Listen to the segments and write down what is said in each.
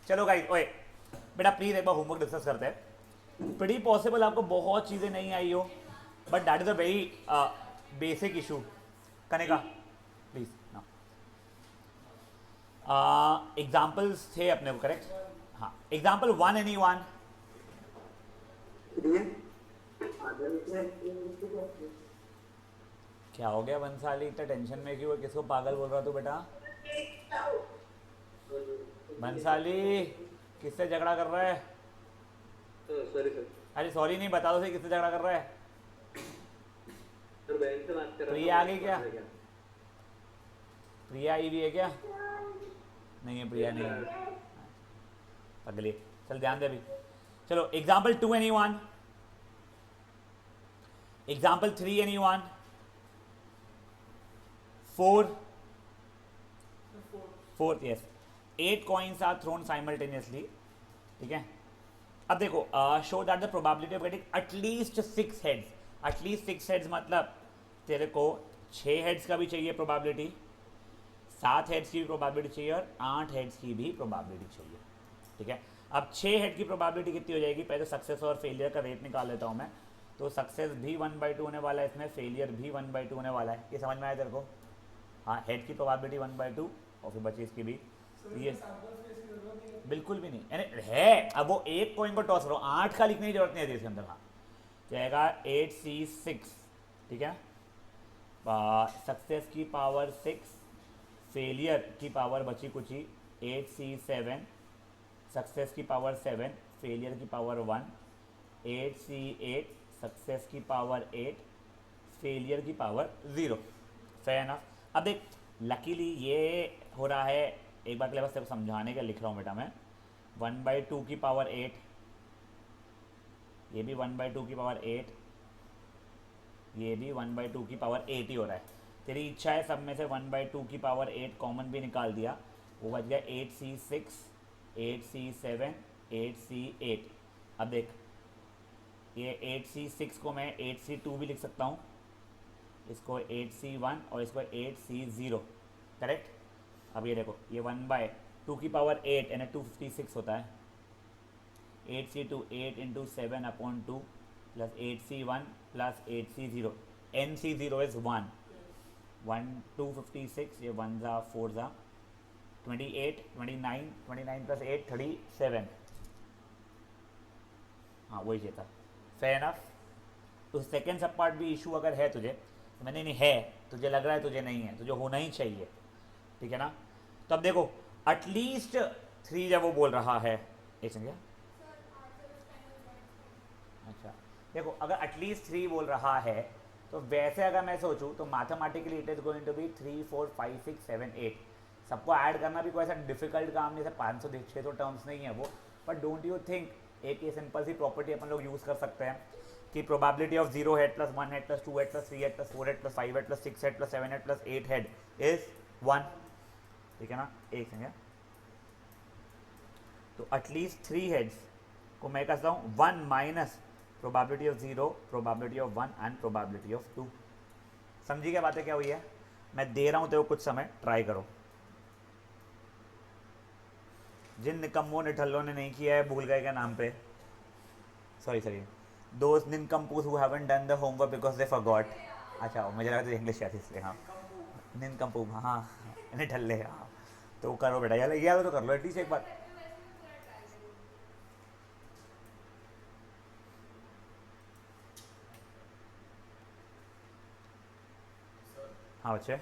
चलो गाइस, ओए बेटा प्लीज एक बार होमवर्क डिस्कस करते हैं। प्रीटी पॉसिबल आपको बहुत चीज़ें नहीं आई हो, but that is a very basic issue. कनेगा प्लीज ना, एग्जाम्पल्स थे अपने को, करेक्ट? हाँ, एग्जाम्पल वन, एनी वन? क्या हो गया बंसाली, इतना टेंशन में क्यों? किसको पागल बोल रहा तू बेटा? बंसाली किससे झगड़ा कर रहा है? Sorry sir. अरे सॉरी नहीं, बता दो सही किससे झगड़ा कर रहा है? सर बहन से बात कर रहा था, प्रिया आ गई बहन क्या? पढ़ रहा क्या? प्रिया आई भी है क्या? नहीं है, प्रिया नहीं है, अगली। चल ध्यान दे अभी। चलो example two, any one? Example three, any one? Four? Fourth, yes. 8 coins are thrown simultaneously, ठीक है। अब देखो, show that the probability of getting at least 6 heads. At least 6 heads मतलब तेरे को 6 हेड्स का भी चाहिए प्रोबेबिलिटी, 7 हेड्स की भी प्रोबेबिलिटी चाहिए और 8 हेड्स की भी प्रोबेबिलिटी चाहिए, ठीक है। अब 6 हेड की प्रोबेबिलिटी कितनी हो जाएगी? पहले सक्सेस और फेलियर का रेट निकाल लेता हूँ मैं। तो सक्सेस भी 1/2 होने वाला है इसमें, फेलियर भी 1/2 होने वाला है। ये समझ में आया तेरे को? हाँ, हेड की प्रोबेबिलिटी 1/2 और फिर बची इसकी भी। ये बिल्कुल भी नहीं, यानी है, अब वो एक कॉइन को टॉस करो, 8 का लिखने की जरूरत नहीं है इसके अंदर। हाँ, जाएगा 8C6, ठीक है। सक्सेस की पावर 6, फेलियर की पावर बची कुची 8C7, सक्सेस की पावर 7, फेलियर की पावर 1, 8C8, सक्सेस की पावर 8, फेलियर की पावर 0। Fair enough. अब देख, लकीली ये हो रहा है, एक बार के लिए बस तेरे को समझाने के लिख रहा हूँ बेटा मैं। 1/2 की पावर 8, ये भी 1/2 की पावर 8, ये भी 1/2 की पावर 8 ही हो रहा है। तेरी इच्छा है सब में से 1/2 की पावर 8 कॉमन भी निकाल दिया, वो बच गया 8C6, 8C7, 8C8। अब देख, ये 8C6 को मैं 8C2 भी लिख सकता हूँ, इसको 8C1 और इसको 8C0, करेक्ट। अब ये देखो, ये 1/2 की पावर 8 यानी 256 होता है। 8C2 8 into 7/2 plus 8C1 plus 8C0, NC0 is 1, 256, ये 1 ज़ा 4 ज़ा 28, 29 प्लस 8 37। हाँ वही चाहिए था। Fair enough. तो सेकेंड सब पार्ट भी इशू अगर है तुझे, तो मैंने नहीं है, तुझे लग रहा है तुझे नहीं है, तुझे होना ही चाहिए, ठीक है ना। तो अब देखो, एटलीस्ट 3 जब वो बोल रहा है, एक सेकंड, अच्छा देखो, अगर एटलीस्ट 3 बोल रहा है तो वैसे अगर मैं सोचूं तो mathematically it is going to be 3 4 5 6 7 8। सबको ऐड करना भी कोई ऐसा डिफिकल्ट काम नहीं है, 500 600 टर्म्स नहीं है वो। बट डोंट यू थिंक एक ये सिंपल सी प्रॉपर्टी अपन लोग यूज़ कर सकते हैं कि probability of 0 head plus 1 head plus 2 head plus 3 head plus 4 head plus 5 head plus 6 head plus 7 head plus 8 head is 1, ठीक है ना। एक सेकेंड, तो एटलीस्ट 3 हेड्स को मैं कहता हूँ 1 minus probability of 0, probability of 1 and probability of 2। समझी क्या बातें क्या हुई है? मैं दे रहा हूँ तेरे को कुछ समय, ट्राई करो। जिन निकम्मों निठल्लों ने नहीं किया है भूल गए क्या नाम पे, सॉरी दोस्त nincompoops who haven't done the homework because they forgot. अच्छा मुझे लगा था इंग्लिश आती इसलिए, हाँ निनकम्पू, हाँ निठल्ले, हाँ। तो करो बेटा, यार तो कर लो एटलीस्ट एक बार। हाँ बच्चे,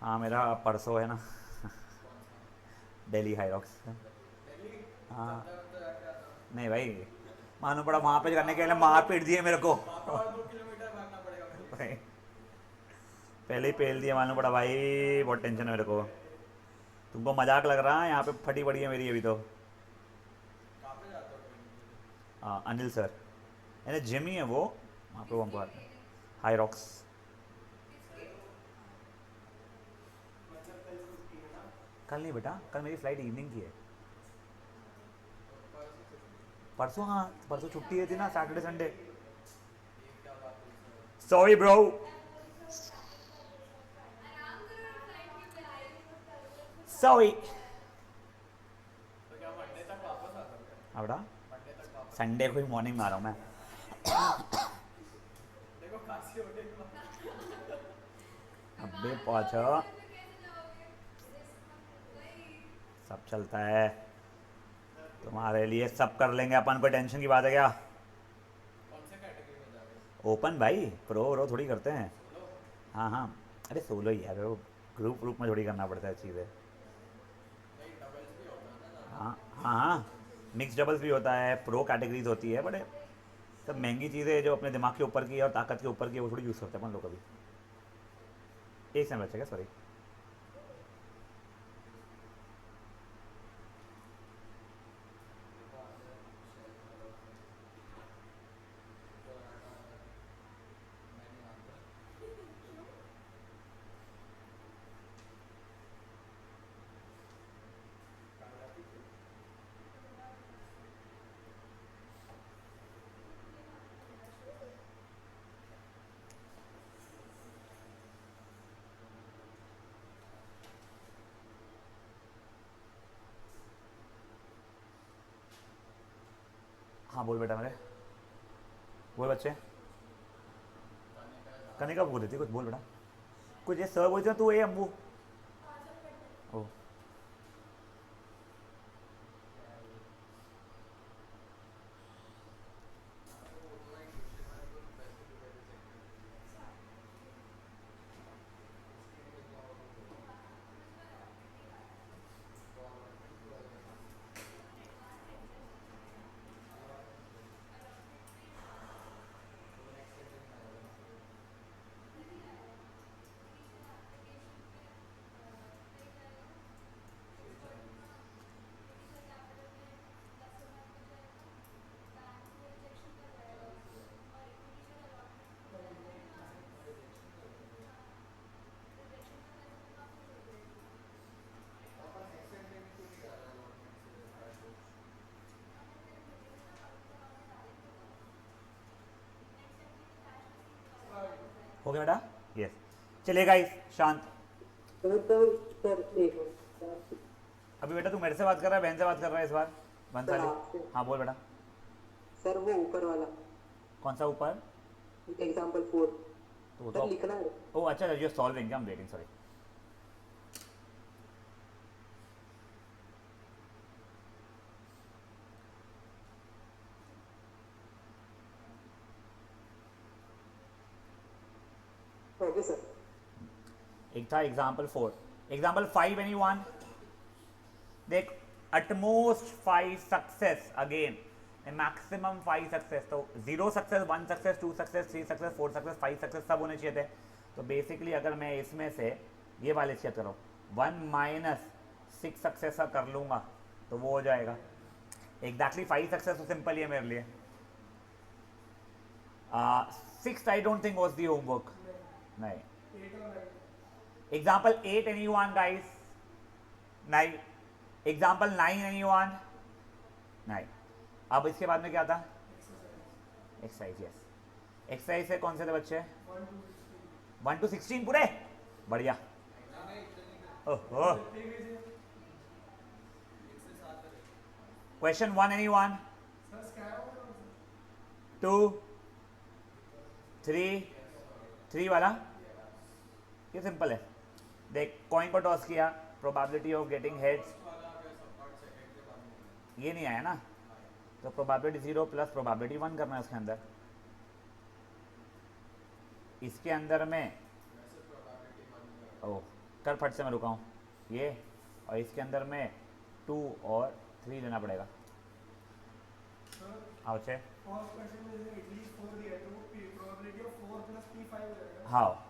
हाँ मेरा परसों है ना दिल्ली हाईरॉक्स। हाँ नहीं भाई, मालूम पड़ा वहाँ पे करने के लिए मार पीट दिए मेरे को भाई, पहले ही पेल दिया, मालूम पड़ा भाई, बहुत टेंशन है मेरे को। तुमको मजाक लग रहा है? यहाँ पे फटी पड़ी है मेरी अभी तो। हाँ अनिल सर, यानी जिम ही है वो, वहाँ पे वो हमको आते हैं हाईरॉक्स। कल नहीं बेटा, कल मेरी फ़्लाइट इवनिंग की है। परसों, हाँ परसों छुट्टी है थी ना, Saturday Sunday. Sorry bro. Sorry. अब बेटा संडे को ही मॉर्निंग में आ रहा हूँ मैं। अबे पहुँचो, सब चलता है तुम्हारे लिए, सब कर लेंगे अपन, कोई टेंशन की बात है क्या? ओपन भाई, प्रो व्रो थोड़ी करते हैं। हाँ हाँ, अरे सोलो ही यार, वो ग्रुप ग्रुप में थोड़ी करना पड़ता है चीज़ें। हाँ हाँ हाँ, मिक्स डबल्स भी होता है, प्रो कैटेगरीज होती है, बट सब महंगी चीज़ें जो अपने दिमाग के ऊपर की है और ताकत के ऊपर की है, वो थोड़ी यूज़ करते हैं अपन लोग कभी। एक सेकंड बचेगा, सॉरी। हाँ बोल बेटा मेरे, बोल बच्चे। करने का बोल रही थी कुछ, बोल बेटा कुछ। ये सर बोलते हैं तू, ये अम्बू। ओ हो गया बेटा, यस। चलिए गाइस शांत। सर एक मिनट अभी बेटा तू मेरे से बात कर रहा है, बहन से बात कर रहा है इस बार? सर बंसाली। आपसे। हाँ बोल बेटा। सर वो ऊपर वाला कौन सा ऊपर? एग्जाम्पल 4 तो वो सर तो, लिखना है। ओ अच्छा, you solving, I am waiting, sorry. Okay sir. एक था एग्जाम्पल 4, एग्जाम्पल 5 एनी वन। देख, utmost 5 success again, maximum 5 success. तो 0 success, 1 success, 2 success, 3 success, 4 success, 5 success सब होने चाहिए थे। तो बेसिकली अगर मैं इसमें से ये वाले चेक करो, 1 माइनस 6 सक्सेस का कर लूँगा तो वो हो जाएगा एग्जैक्टली 5 सक्सेस। तो सिंपल ही है मेरे लिए। 6 I don't think was the homework, नहीं। Example 8 anyone guys? नहीं। Example 9 anyone? नहीं। अब इसके बाद में क्या था? Exercise, yes. एक्सरसाइज से कौन से थे बच्चे? 1 to 16 पूरे, बढ़िया। ओहो, क्वेश्चन 1 एनी वन? 2, 3 वाला, ये सिंपल है। देख, कॉइन को टॉस किया, प्रोबेबिलिटी ऑफ गेटिंग हेड्स, ये नहीं आया ना, तो प्रोबेबिलिटी 0 प्लस प्रोबेबिलिटी 1 करना है उसके अंदर। इसके अंदर में ओह, कर फट से मैं रुका हूँ ये, और इसके अंदर में 2 और 3 लेना पड़ेगा। हाँ बच्चे, हाँ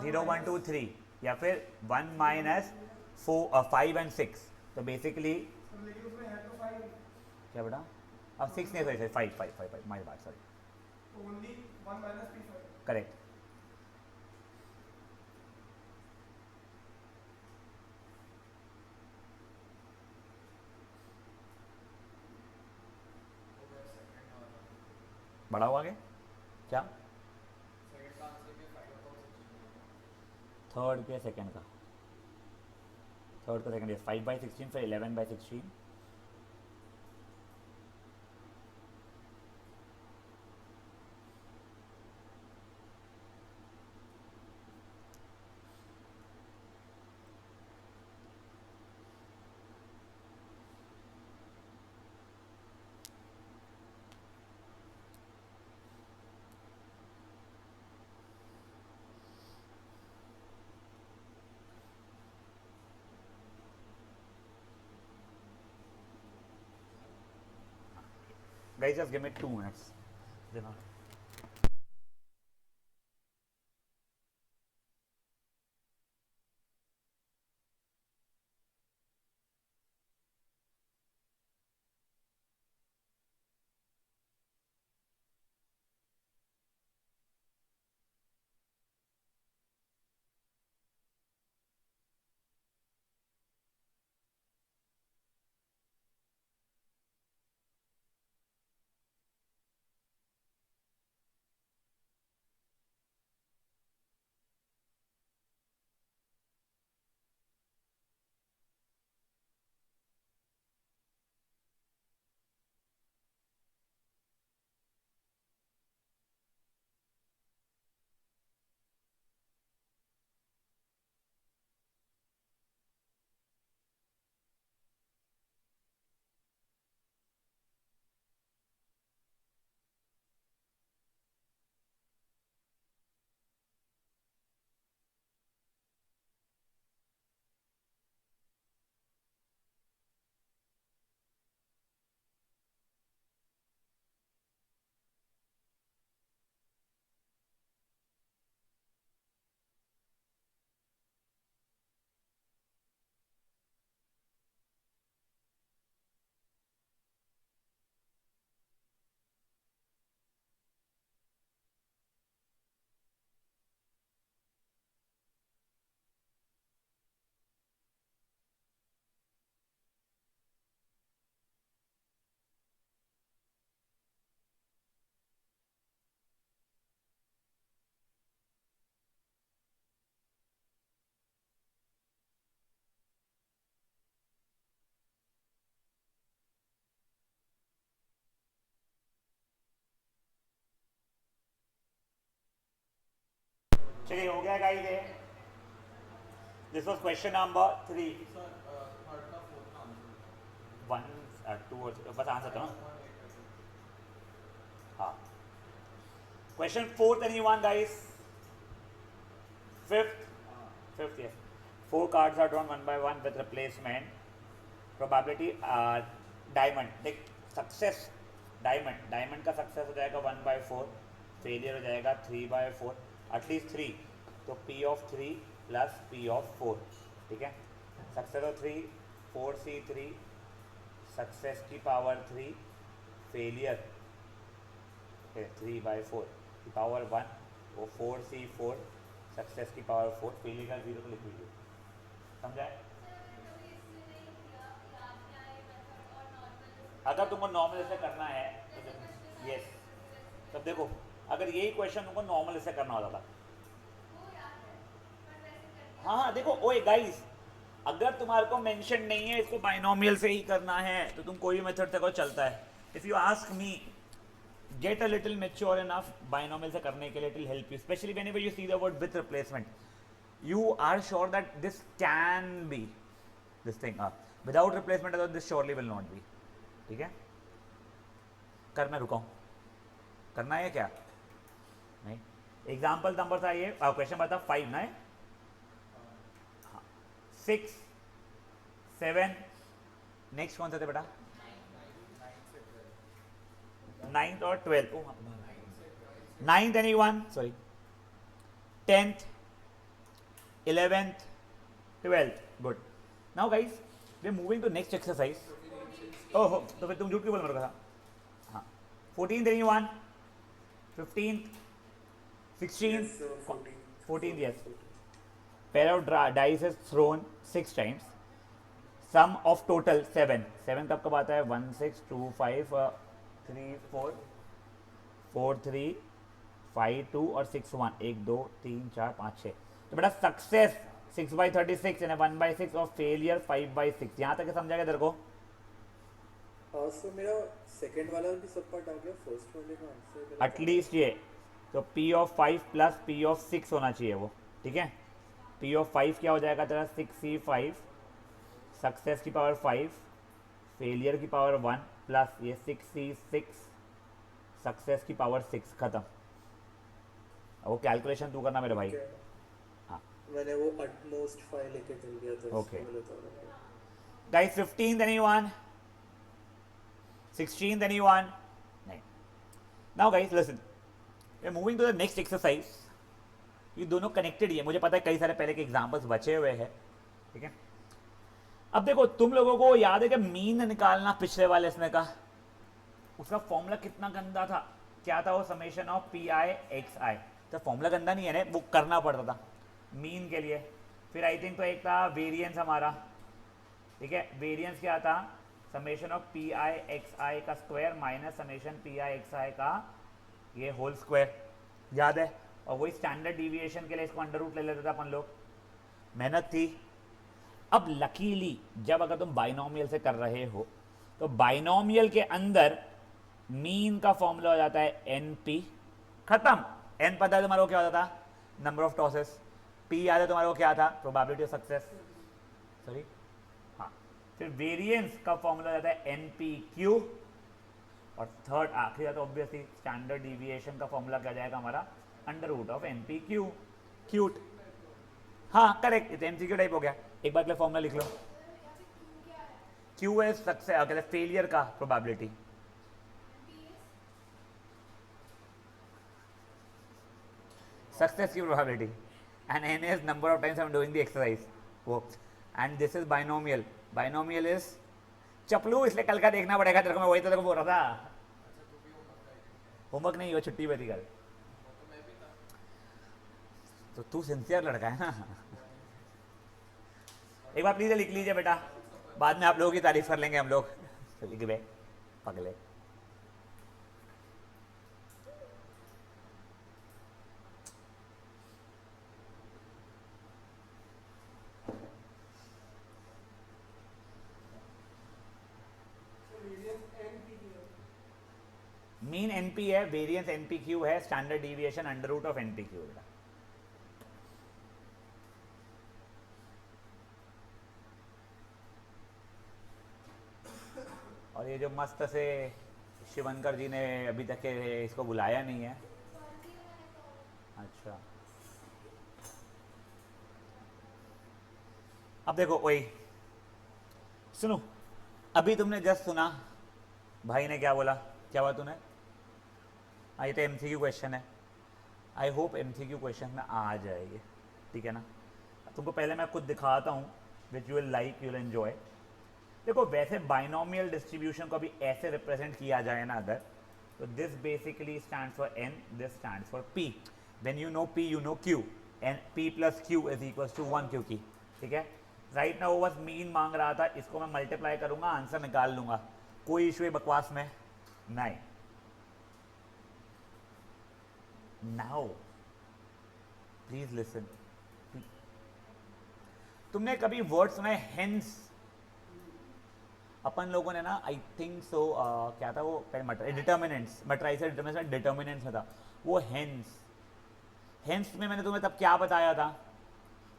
0 1 2 3, या फिर 1 माइनस 5 एंड 6। तो बेसिकली क्या बेटा, अब 6 नहीं, सॉरी 5 माई बात, सॉरी, करेक्ट। बड़ा हुआ आगे क्या? थर्ड के सेकंड का, थर्ड का सेकंड, 5/16, फिर 11/16, guys just give me 2 minutes देना. चलिए हो गया गाइस ये. This was question number 3. 1 2 बस आंसर तो. हाँ. Question 4th anyone guys? 5th? 5th yes. 4 cards are drawn one by one with replacement. Probability diamond. देख सक्सेस डायमंड का सक्सेस हो जाएगा 1/4, फेलियर हो जाएगा 3/4, एटलीस्ट 3, तो P of 3 plus P of 4. ठीक है. सक्सेस ऑफ 3 4C3, सक्सेस की पावर 3, फेलियर 3/4 की पावर 1, वो 4C4, सक्सेस की पावर 4, फेलियर का 0 को लिख लीजिए. समझाए? अगर तुमको नॉर्मल ऐसे करना है तो यस. तब देखो अगर यही क्वेश्चन तुमको नॉर्मल ऐसे करना होता था. हाँ देखो ओए गाइस, अगर तुम्हारे को मेंशन नहीं है इसको बाइनोमियल से ही करना है तो तुम कोई मेथड से को चलता है. If you ask me get a little mature enough binomial से करने के लिए, it will help you specially whenever you see the word with replacement. You are sure that this can be this thing without replacement, this surely will not be. ठीक है. कर मैं रुका हूँ. करना है क्या? नहीं. एग्जाम्पल नंबर था ये, क्वेश्चन बता 5 ना है. 6 7 नेक्स्ट कौन सा थे बेटा? 9th और 12th. 9th anyone? Sorry. 10th 11th 12th. Good. Now guys we are moving to next exercise. ओहो तो फिर तुम झूठ क्यों बोल रहा था? हाँ. 14th anyone? 15th 16th 14th yes. Pair of dice is thrown 6 times. Sum of total 7. 7 कब आता है? 1 6 2 5 3 4 4 3 5 2 और 6 1. 1 2 3 4 5 6. तो बेटा सक्सेस 6/36 यानी 1/6 और फेलियर 5/6. यहाँ तक समझा गया तेरे को? सो मेरा सेकंड वाला भी सब पार्ट आ गया, फर्स्ट वाले का आंसर एटलीस्ट ये तो P of 5 plus P of 6 होना चाहिए वो. ठीक है. P of 5 क्या हो जाएगा तेरा? 6C5, सक्सेस की पावर 5, फेलियर की पावर 1 प्लस ये 6C6, सक्सेस की पावर 6. खत्म. वो कैलकुलेशन तू करना मेरे भाई. हाँ मैंने वो अटमोस्ट 5 लेके चल गया था. Okay. Guys 15th anyone? 16th anyone? Now guys listen, we are moving to the next exercise. ये दोनों कनेक्टेड ही है, मुझे पता है कई सारे पहले के एग्जांपल्स बचे हुए हैं, ठीक है। अब देखो तुम लोगों को याद है कि मीन निकालना पिछले वाले इसमें का, उसका फॉर्मूला कितना गंदा था, क्या था वो, summation of P I X I. तो फॉर्मूला गंदा नहीं है ना, वो करना पड़ता था मीन के लिए। फिर आई थिंक तो एक था वेरिएंस हमारा, ठीक है। वेरिएंस क्या था, summation of P I X I का square minus summation P I X I का ये होल स्क्वायर, याद है। और वही स्टैंडर्ड डिविएशन के लिए इसको अंडर रूट ले लेते थे अपन लोग, मेहनत थी। अब लकीली जब अगर तुम बाइनोमियल से कर रहे हो तो बाइनोमियल के अंदर मीन का फॉर्मूला हो जाता है एन पी, खत्म। एन पता है तुम्हारे को क्या होता था, नंबर ऑफ टॉसेस। पी याद है तुम्हारे को क्या था, प्रोबेबिलिटी ऑफ सक्सेस, सॉरी हाँ। फिर वेरिएंस का फॉर्मूला हो जाता है एन पी क्यू। और थर्ड आखिरी तो ऑब्वियसली स्टैंडर्ड डिविएशन का फॉर्मूला क्या जाएगा हमारा, under root of N P Q. Cute, हाँ करेक्ट, ये एमसीक्यू टाइप हो गया। एक बार के लिए फॉर्मूला लिख लो, क्यू है सक्सेस फेलियर का प्रोबेबिलिटी, सक्सेस की probability, and N is number of times I am doing the exercise वो, and this is binomial. Binomial is चपलू, इसलिए कल का देखना पड़ेगा तेरे को, मैं वही तो तेरे को बोल रहा था। होमवर्क नहीं, वो छुट्टी पे थी कल, तो तू सिंसियर लड़का है ना। एक बार प्लीज लिख लीजिए बेटा, बाद में आप लोगों की तारीफ कर लेंगे हम लोग। लिख बे पगले। मीन एनपी है, वेरिएंस एनपी क्यू है, standard deviation under root of NP Q बेटा। और ये जो मस्त से शिवंकर जी ने अभी तक के इसको बुलाया नहीं है, अच्छा। अब देखो वही सुनो, अभी तुमने जस्ट सुना भाई ने क्या बोला, क्या बोला तूने, ये तो एमसीक्यू क्वेश्चन है। आई होप एमसीक्यू क्वेश्चन में आ जाएगी, ठीक है ना। तुमको पहले मैं खुद दिखाता हूँ which you will like, you will enjoy. देखो वैसे बाइनोमियल डिस्ट्रीब्यूशन को भी ऐसे रिप्रेजेंट किया जाए ना अगर, तो this basically stands for N, this stands for P. When you know P you know Q, N P plus Q is equals to 1 Q की, ठीक है। राइट ना वो बस मीन मांग रहा था, इसको मैं मल्टीप्लाई करूंगा, आंसर निकाल लूंगा, कोई इशू है बकवास में नहीं। नाउ प्लीज लिसन, तुमने कभी वर्ड सुना है हेंस? अपन लोगों ने ना आई थिंक सो क्या था वो पहले डिटर्मिनेंट्स, मैट्रिसेस डिटर्मिनेंट्स, डिटर्मिनेंट्स में था वो हेंस। हेंस में मैंने तुम्हें तब क्या बताया था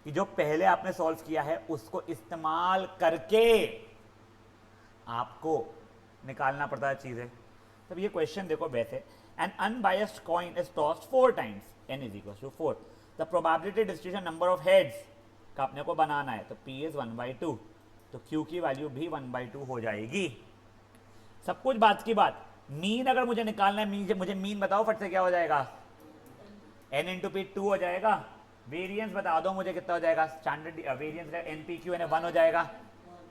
कि जो पहले आपने सॉल्व किया है उसको इस्तेमाल करके आपको निकालना पड़ता है चीजें। तब ये क्वेश्चन देखो वैसे, an unbiased coin is tossed 4 times, n is equal to 4, the probability distribution number of heads का अपने को बनाना है, तो p इज 1/2, तो q की वैल्यू भी 1/2 हो जाएगी। सब कुछ बात की बात, मीन अगर मुझे निकालना है, मुझे मीन बताओ फट से, क्या हो जाएगा, n इंटू पी 2 हो जाएगा। वेरिएंस बता दो मुझे कितना हो जाएगा, स्टैंडर्ड वेरिएंस का एन पी क्यू एन 1 हो जाएगा,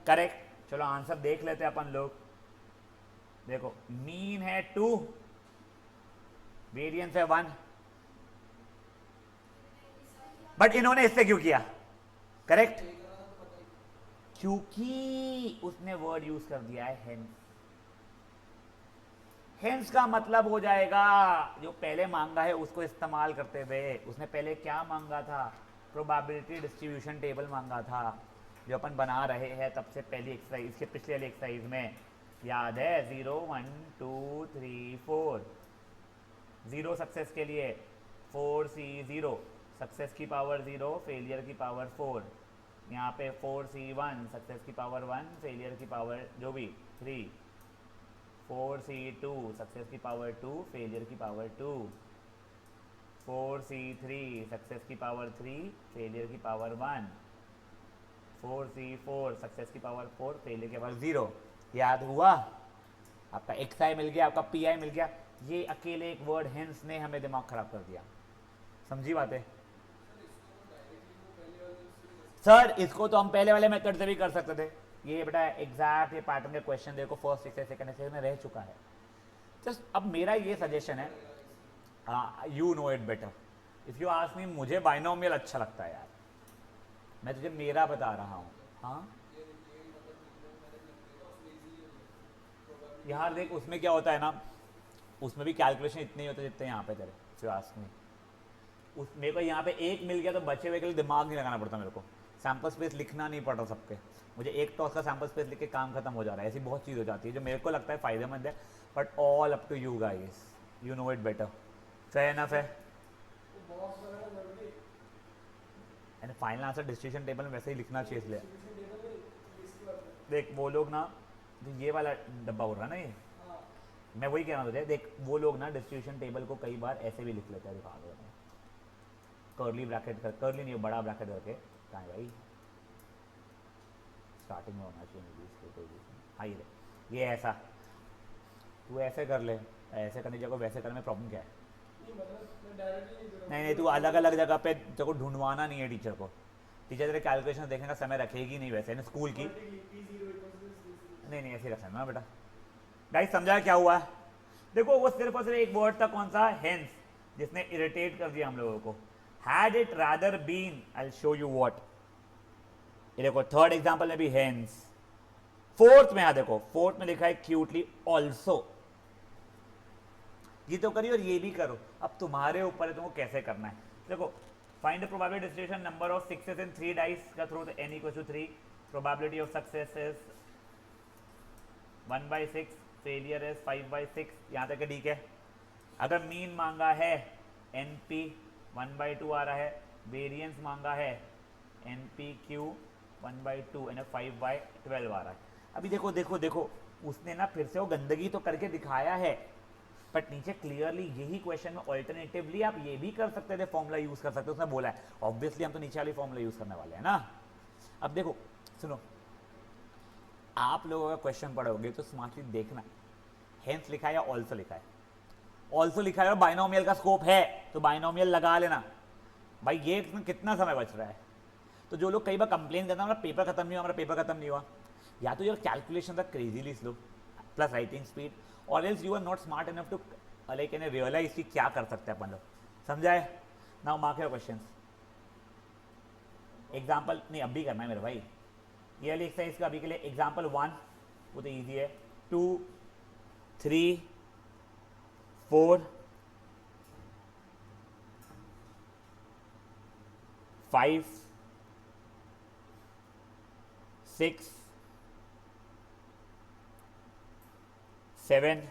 करेक्ट। चलो आंसर देख लेते हैं अपन लोग। देखो मीन है 2, वेरिएंस है 1, बट इन्होंने इससे क्यों किया, करेक्ट, क्योंकि उसने वर्ड यूज कर दिया है हेंस। हेंस का मतलब हो जाएगा जो पहले मांगा है उसको इस्तेमाल करते हुए, उसने पहले क्या मांगा था, प्रोबेबिलिटी डिस्ट्रीब्यूशन टेबल मांगा था, जो अपन बना रहे हैं तब से पहली एक्सरसाइज, इसके पिछले वाली एक्सरसाइज में याद है, 0 1 2 3 4, 0 सक्सेस के लिए 4C0, सक्सेस की पावर 0, फेलियर की पावर 4, यहाँ पे 4C1, सक्सेस की पावर 1, फेलियर की पावर जो भी 3, 4C2, सक्सेस की पावर 2, फेलियर की पावर 2, 4C3, सक्सेस की पावर 3, फेलियर की पावर 1, 4C4, सक्सेस की पावर 4, फेलियर की पावर 0। याद हुआ, आपका xi मिल गया, आपका pi मिल गया। ये अकेले एक वर्ड हेंस ने हमें दिमाग खराब कर दिया। समझी बातें? सर इसको तो हम पहले वाले मेथड से भी कर सकते थे। ये बेटा एग्जैक्ट ये पैटर्न के क्वेश्चन देखो फर्स्ट सेकंड एक्सरसाइज में रह चुका है। जस्ट अब मेरा ये सजेशन है, you know it better. If you ask मी, मुझे बाइनोमियल अच्छा लगता है यार, मैं तुझे मेरा बता रहा हूँ। हाँ यार देख, उसमें क्या होता है ना, उसमें भी कैलकुलेशन इतने ही होते जितने यहाँ पे तेरे। इफ यू आस्क मी, उस मेरे को यहाँ पे एक मिल गया तो बचे हुए के लिए दिमाग नहीं लगाना पड़ता मेरे को, सैम्पल स्पेस लिखना नहीं पड़ रहा सबके, मुझे एक टॉस का सैम्पल स्पेस लिख के काम खत्म हो जा रहा है। ऐसी बहुत चीज़ हो जाती है जो मेरे को लगता है फ़ायदेमंद है, but all up to you guys, you know it better. Fair enough है। And final answer distribution table में वैसे ही लिखना चाहिए इसलिए। देख वो लोग ना, ये वाला डब्बा हो रहा है ना, ये मैं वही कह रहा हूँ तुझे। देख वो लोग ना डिस्ट्रीब्यूशन टेबल को कई बार ऐसे भी लिख लेते हैं, दिखा दो कर्ली ब्रैकेट कर, कर्ली नहीं बड़ा ब्रैकेट करके। कहाँ है भाई, स्टार्टिंग में होना चाहिए इसके कोई भी। हाँ ये ऐसा तू ऐसे कर ले, ऐसे करने की जगह वैसे करने में प्रॉब्लम क्या है? नहीं तू अलग अलग जगह पे तेरे को ढूंढवाना नहीं है टीचर को। टीचर तेरे कैलकुलेशन देखने का समय रखेगी नहीं वैसे ना स्कूल की। नहीं ऐसे रखना ना बेटा। गाइस समझा क्या हुआ? देखो वो सिर्फ और सिर्फ एक वर्ड था, कौन सा? हेंस, जिसने इरिटेट कर दिया हम लोगों को। Had it rather been, I will show you what. ये देखो थर्ड एग्जांपल में भी हेंस, फोर्थ में देखो, फोर्थ में लिखा है क्यूटली ऑल्सो। ये तो करिए और ये भी करो, अब तुम्हारे ऊपर है तुमको कैसे करना है। देखो find the probability distribution number of success in 3 dice का through n equal to 3, probability of success is 1/6, failure is 5/6। यहाँ तक ठीक है। अगर मीन मांगा है NP 1/2 आ रहा है, वेरिएंस मांगा है NPQ 1/2 यानी 5/12 आ रहा है। अभी देखो देखो देखो, उसने ना फिर से वो गंदगी तो करके दिखाया है, बट नीचे क्लियरली यही क्वेश्चन में ऑल्टरनेटिवली आप ये भी कर सकते थे, फॉर्मूला यूज कर सकते, उसने बोला है। ऑब्वियसली हम तो नीचे वाली फॉर्मूला यूज करने वाले हैं ना। अब देखो सुनो, आप लोगों का क्वेश्चन पढ़ोगे तो स्मार्टली देखना, हेंस लिखा है या ऑल्सो लिखा है? ऑल्सो लिखा है और बाइनोमियल का स्कोप है तो बाइनोमियल लगा लेना भाई। ये इसमें कितना समय बच रहा है? तो जो लोग कई बार कंप्लेन करते हैं हमारा पेपर खत्म नहीं हुआ, हमारा पेपर खत्म नहीं हुआ, या तो यार कैलकुलेशन का crazily slow plus writing speed, और else you are not smart enough to like and realise कि क्या कर सकते हैं अपन लोग। समझाए? Now mark your questions. Example नहीं अभी करना है मेरे भाई, ये वाली एक्सरसाइज का अभी के लिए एग्जाम्पल 1 वो तो ईजी है, 2 3 4 5 6 7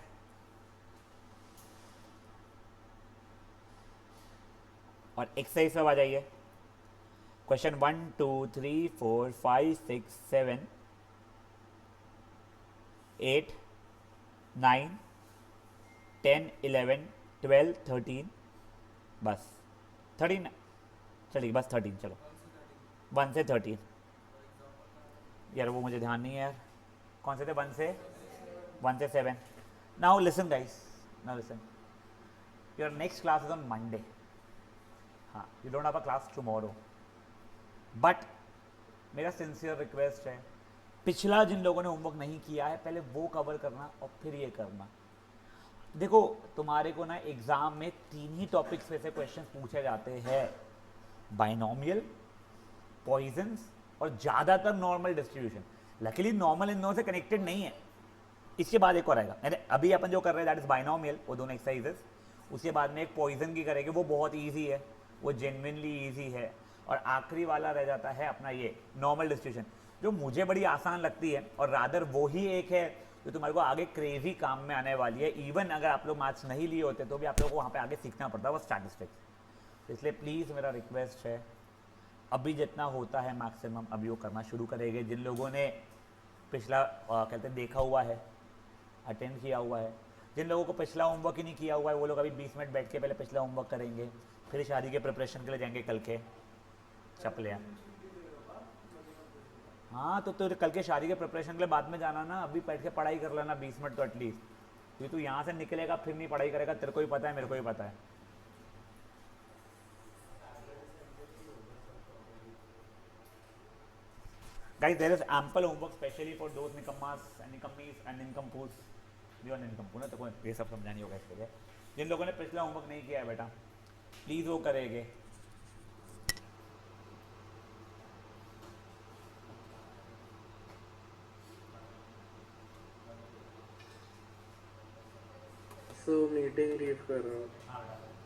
और एक्सरसाइज में आ जाइए। क्वेश्चन 1 2 3 4 5 6 7 8 9 10 11 12 13 बस 13 चलिए बस 13 चलो 1 से 13 यार वो मुझे ध्यान नहीं है यार, कौन से थे? 1 से 7। Now listen guys, now listen, your next class is on Monday. हाँ you don't have a class tomorrow, but मेरा सिंसियर रिक्वेस्ट है, पिछला जिन लोगों ने होमवर्क नहीं किया है पहले वो कवर करना और फिर ये करना। देखो तुम्हारे को ना एग्जाम में 3 ही टॉपिक्स पे से क्वेश्चन पूछे जाते हैं, बाइनोमियल, पॉइजन्स और ज़्यादातर नॉर्मल डिस्ट्रीब्यूशन। लकीली नॉर्मल इन दोनों से कनेक्टेड नहीं है। इसके बाद एक और आएगा, यानी अभी अपन जो कर रहे हैं दैट इज बाइनोमियल, वो दोनों एक्सरसाइजेस। उसके बाद में एक पॉइजन की करेंगे, वो बहुत ईजी है, वो जेन्युइनली ईजी है। और आखिरी वाला रह जाता है अपना ये नॉर्मल डिस्ट्रीब्यूशन, जो मुझे बड़ी आसान लगती है, और रादर वो ही एक है जो तुम्हारे को आगे क्रेजी काम में आने वाली है। इवन अगर आप लोग मैथ्स नहीं लिए होते तो भी आप लोगों को वहाँ पे आगे सीखना पड़ता है, वो स्टैटिस्टिक्स। इसलिए प्लीज़ मेरा रिक्वेस्ट है, अभी जितना होता है मैक्सिमम अभी वो करना शुरू करेंगे। जिन लोगों ने पिछला कहते हैं देखा हुआ है, अटेंड किया हुआ है, जिन लोगों को पिछला होमवर्क ही नहीं किया हुआ है, वो लोग अभी 20 मिनट बैठ के पहले पिछला होमवर्क करेंगे, फिर शादी के प्रिपरेशन के लिए जाएंगे कल के चपलियाँ। हाँ तो कल के शादी के प्रिपरेशन के लिए बाद में जाना ना, अभी बैठ के पढ़ाई कर लेना 20 मिनट तो एटलीस्ट। क्योंकि तू यहाँ से निकलेगा फिर नहीं पढ़ाई करेगा, तेरे को भी पता है, मेरे को भी पता है। Guys, there is ample homework specially for those निकम्मास and निकम्मीस and निकम्पूस, जो निकम्पू ना, तो कोई ये सब समझानी होगा इसके लिए। जिन लोगों ने पिछला होमवर्क नहीं किया है बेटा, प्लीज़ वो करेंगे। सो मीटिंग लीव कर रहा हूँ। हाँ बेटा।